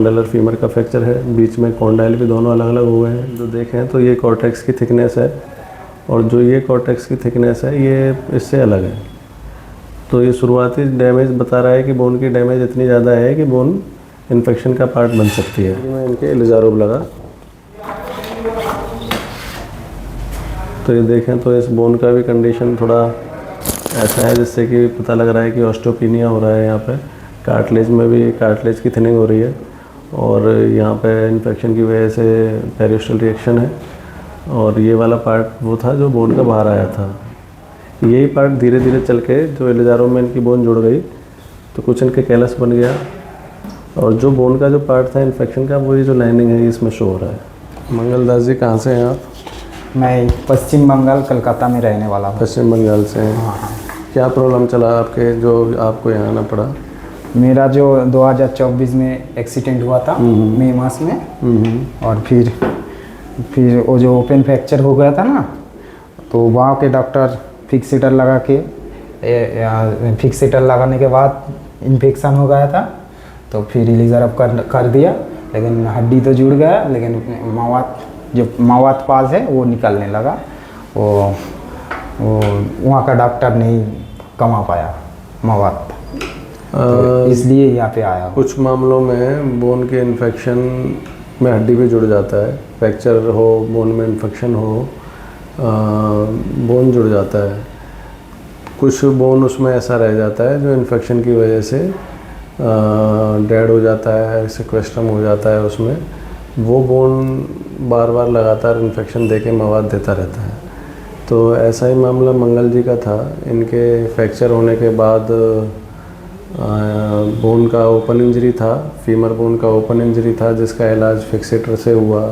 कॉन्डलर femur का fracture है, बीच में कॉन्डाइल भी दोनों अलग अलग हुए हैं। जो देखें तो ये कॉर्टेक्स की थिकनेस है और जो ये कॉर्टेक्स की थिकनेस है ये इससे अलग है। तो ये शुरुआती डैमेज बता रहा है कि बोन की डैमेज इतनी ज़्यादा है कि बोन इन्फेक्शन का पार्ट बन सकती है। मैं इनके लिजारोब लगा तो ये देखें तो इस बोन का भी कंडीशन थोड़ा ऐसा है जिससे कि पता लग रहा है कि ऑस्टियोपिनिया हो रहा है। यहाँ पे कार्टिलेज में भी कार्टिलेज की थिनिंग हो रही है और यहाँ पे इन्फेक्शन की वजह से पेरियोस्टल रिएक्शन है। और ये वाला पार्ट वो था जो बोन का बाहर आया था। यही पार्ट धीरे धीरे चल के जो एलिजारोब में इनकी बोन जुड़ गई तो कुछ इनके कैलस बन गया और जो बोन का जो पार्ट था इन्फेक्शन का वही जो लाइनिंग है इसमें शो हो रहा है। मंगलदास जी कहाँ से हैं आप? मैं पश्चिम बंगाल कलकत्ता में रहने वाला हूँ। पश्चिम बंगाल से हैं। हाँ। क्या प्रॉब्लम चला आपके जो आपको यहाँ आना पड़ा? मेरा जो 2024 में एक्सीडेंट हुआ था मई मास में, और फिर वो जो ओपन फ्रैक्चर हो गया था ना, तो वहाँ के डॉक्टर फिक्सेटर लगा के फिक्सेटर लगाने के बाद इन्फेक्शन हो गया था तो फिर रिलीजर कर दिया, लेकिन हड्डी तो जुड़ गया, लेकिन मवाद पास है वो निकलने लगा। वो वहाँ का डॉक्टर नहीं कमा पाया मवाद, तो इसलिए यहाँ पे आया। कुछ मामलों में बोन के इन्फेक्शन में हड्डी भी जुड़ जाता है, फ्रैक्चर हो, बोन में इन्फेक्शन हो, बोन जुड़ जाता है। कुछ बोन उसमें ऐसा रह जाता है जो इन्फेक्शन की वजह से डेड हो जाता है, सिक्वेस्ट्रम हो जाता है। उसमें वो बोन बार बार लगातार इन्फेक्शन देके मवाद देता रहता है। तो ऐसा ही मामला मंगल जी का था। इनके फ्रैक्चर होने के बाद बोन का ओपन इंजरी था, फीमर बोन का ओपन इंजरी था, जिसका इलाज फिक्सेटर से हुआ,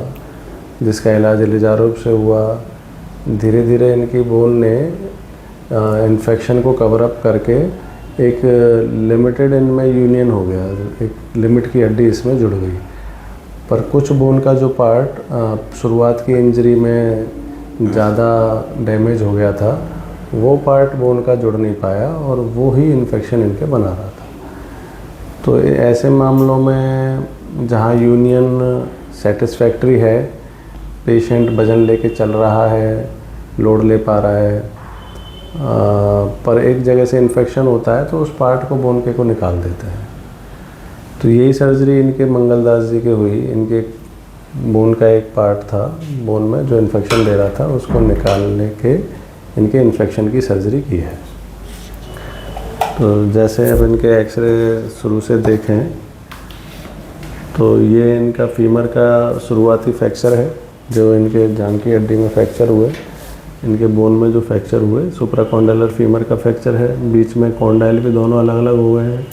जिसका इलाज एलिजारोब से हुआ। धीरे धीरे इनकी बोन ने इन्फेक्शन को कवर अप करके एक लिमिटेड इनमें यूनियन हो गया, एक लिमिट की हड्डी इसमें जुड़ गई। पर कुछ बोन का जो पार्ट शुरुआत की इंजरी में ज़्यादा डैमेज हो गया था, वो पार्ट बोन का जुड़ नहीं पाया और वो ही इन्फेक्शन इनके बना रहा था। तो ऐसे मामलों में जहाँ यूनियन सेटिस्फैक्ट्री है, पेशेंट वजन लेके चल रहा है, लोड ले पा रहा है, पर एक जगह से इन्फेक्शन होता है तो उस पार्ट को बोन के को निकाल देते हैं। तो यही सर्जरी इनके मंगलदास जी के हुई। इनके बोन का एक पार्ट था बोन में जो इन्फेक्शन दे रहा था, उसको निकालने के इनके इन्फेक्शन की सर्जरी की है। तो जैसे अब इनके एक्सरे शुरू से देखें तो ये इनका फीमर का शुरुआती फ्रैक्चर है, जो इनके जांघ की हड्डी में फ्रैक्चर हुए, इनके बोन में जो फ्रैक्चर हुए सुप्राकॉन्डाइलर फीमर का फ्रैक्चर है। बीच में कॉन्डाइल भी दोनों अलग अलग हुए हैं।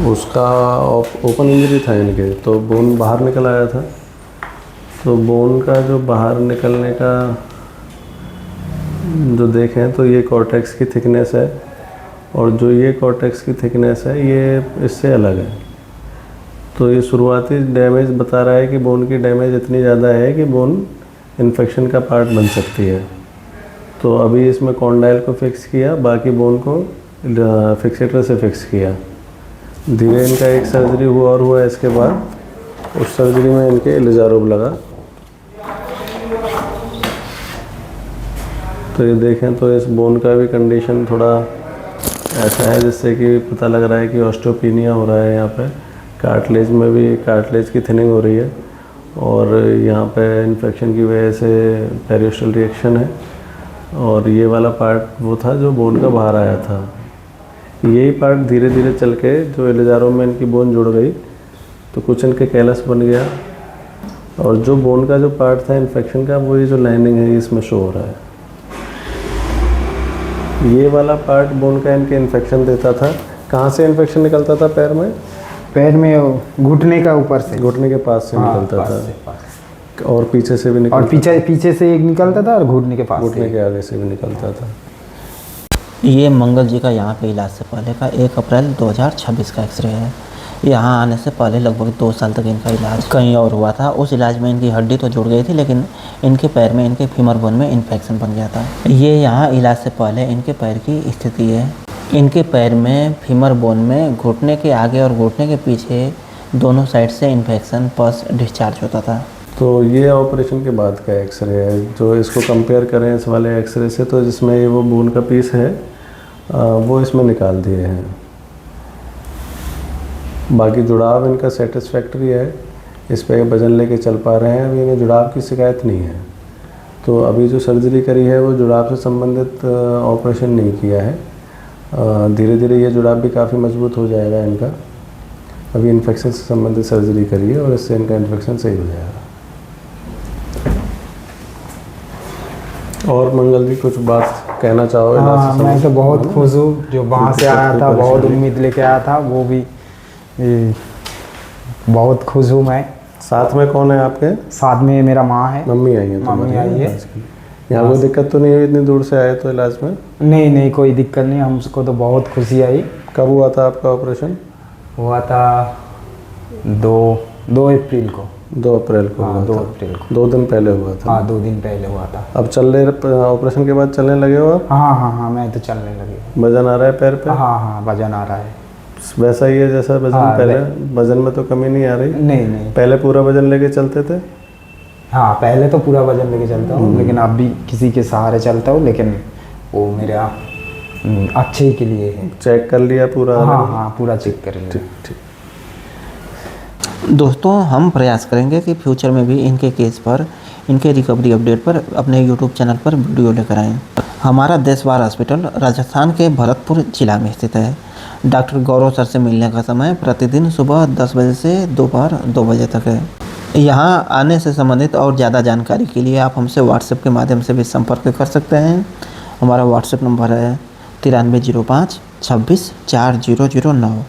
उसका ओपन इंजरी था इनके, तो बोन बाहर निकल आया था। तो बोन का जो बाहर निकलने का जो देखें तो ये कॉर्टेक्स की थिकनेस है और जो ये कॉर्टेक्स की थिकनेस है ये इससे अलग है। तो ये शुरुआती डैमेज बता रहा है कि बोन की डैमेज इतनी ज़्यादा है कि बोन इन्फेक्शन का पार्ट बन सकती है। तो अभी इसमें कॉन्डाइल को फिक्स किया, बाकी बोन को फिक्सेटर से फिक्स किया। धीरे इनका एक सर्जरी हुआ और हुआ, इसके बाद उस सर्जरी में इनके एलिजारोब लगा। तो ये देखें तो इस बोन का भी कंडीशन थोड़ा ऐसा है जिससे कि पता लग रहा है कि ऑस्टियोपिनिया हो रहा है। यहाँ पे कार्टिलेज में भी कार्टिलेज की थिनिंग हो रही है और यहाँ पे इन्फेक्शन की वजह से पेरियोस्टल रिएक्शन है। और ये वाला पार्ट वो था जो बोन का बाहर आया था। यही पार्ट धीरे धीरे चल के जो एलिजारोब में इनकी बोन जुड़ गई तो कुछ इनके कैलस बन गया और जो बोन का जो पार्ट था इन्फेक्शन का वही जो लाइनिंग है इसमें शो हो रहा है। ये वाला पार्ट बोन का इनके इन्फेक्शन देता था। कहाँ से इन्फेक्शन निकलता था? पैर में? पैर में घुटने का ऊपर से, घुटने के पास से निकलता था और पीछे से भी निकलता, और पीछे से एक निकलता था और घुटने के पास, घुटने के आगे से भी निकलता था। ये मंगल जी का यहाँ पे इलाज से पहले का 1 अप्रैल 2026 का एक्सरे है। यहाँ आने से पहले लगभग 2 साल तक इनका इलाज कहीं और हुआ था। उस इलाज में इनकी हड्डी तो जुड़ गई थी, लेकिन इनके पैर में, इनके फीमर बोन में इन्फेक्शन बन गया था। ये यहाँ इलाज से पहले इनके पैर की स्थिति है। इनके पैर में फीमर बोन में घुटने के आगे और घुटने के पीछे दोनों साइड से इन्फेक्शन पस डिस्चार्ज होता था। तो ये ऑपरेशन के बाद का एक्सरे है, जो इसको कंपेयर करें इस वाले एक्सरे से, तो जिसमें ये वो बोन का पीस है वो इसमें निकाल दिए हैं। बाकी जुड़ाव इनका सेटिस्फैक्ट्री है, इस पे वजन लेके चल पा रहे हैं, अभी इन्हें जुड़ाव की शिकायत नहीं है। तो अभी जो सर्जरी करी है वो जुड़ाव से संबंधित ऑपरेशन नहीं किया है। धीरे धीरे ये जुड़ाव भी काफ़ी मजबूत हो जाएगा इनका। अभी इन्फेक्शन से संबंधित सर्जरी करी है और इससे इनका इन्फेक्शन सही हो जाएगा। और मंगल जी कुछ बात कहना चाहो? हाँ, मैं तो बहुत खुश हूँ, जो वहाँ से आया था बहुत उम्मीद लेके आया था, वो भी बहुत खुश हूँ मैं। साथ में कौन है आपके? साथ में मेरा माँ है। मम्मी आई है? मम्मी आई है। यहाँ कोई दिक्कत तो नहीं है इतनी दूर से आए तो इलाज में? नहीं नहीं, कोई दिक्कत नहीं, हमको तो बहुत खुशी आई। कब हुआ था आपका ऑपरेशन? हुआ था 2 अप्रैल को। 2 अप्रैल को? हाँ, 2 हुआ अप्रैल को। 2 दिन पहले हुआ था? हाँ, 2 दिन पहले हुआ था। अब ऑपरेशन के बाद चलने लगे हो आप? हाँ हाँ हाँ, मैं तो चलने लगी। वजन आ रहा है पैर पे? हाँ हाँ, वजन आ रहा है। वैसा ही है जैसा वजन हाँ, पहले? वजन में तो कमी नहीं आ रही? नहीं नहीं, पहले पूरा वजन लेके चलते थे? हाँ, पहले तो पूरा वजन लेके चलता हूँ, लेकिन अब भी किसी के सहारे चलता हूँ, लेकिन वो मेरा अच्छे के लिए है। चेक कर लिया पूरा? हाँ हाँ, पूरा चेक कर लिया। ठीक ठीक। दोस्तों, हम प्रयास करेंगे कि फ्यूचर में भी इनके केस पर, इनके रिकवरी अपडेट पर अपने यूट्यूब चैनल पर वीडियो लेकर आएँ। हमारा देशवार हॉस्पिटल राजस्थान के भरतपुर जिला में स्थित है। डॉक्टर गौरव सर से मिलने का समय प्रतिदिन सुबह 10 बजे से दोपहर 2 बजे तक है। यहाँ आने से संबंधित और ज़्यादा जानकारी के लिए आप हमसे व्हाट्सएप के माध्यम से भी संपर्क कर सकते हैं। हमारा व्हाट्सएप नंबर है 9305 26 4009।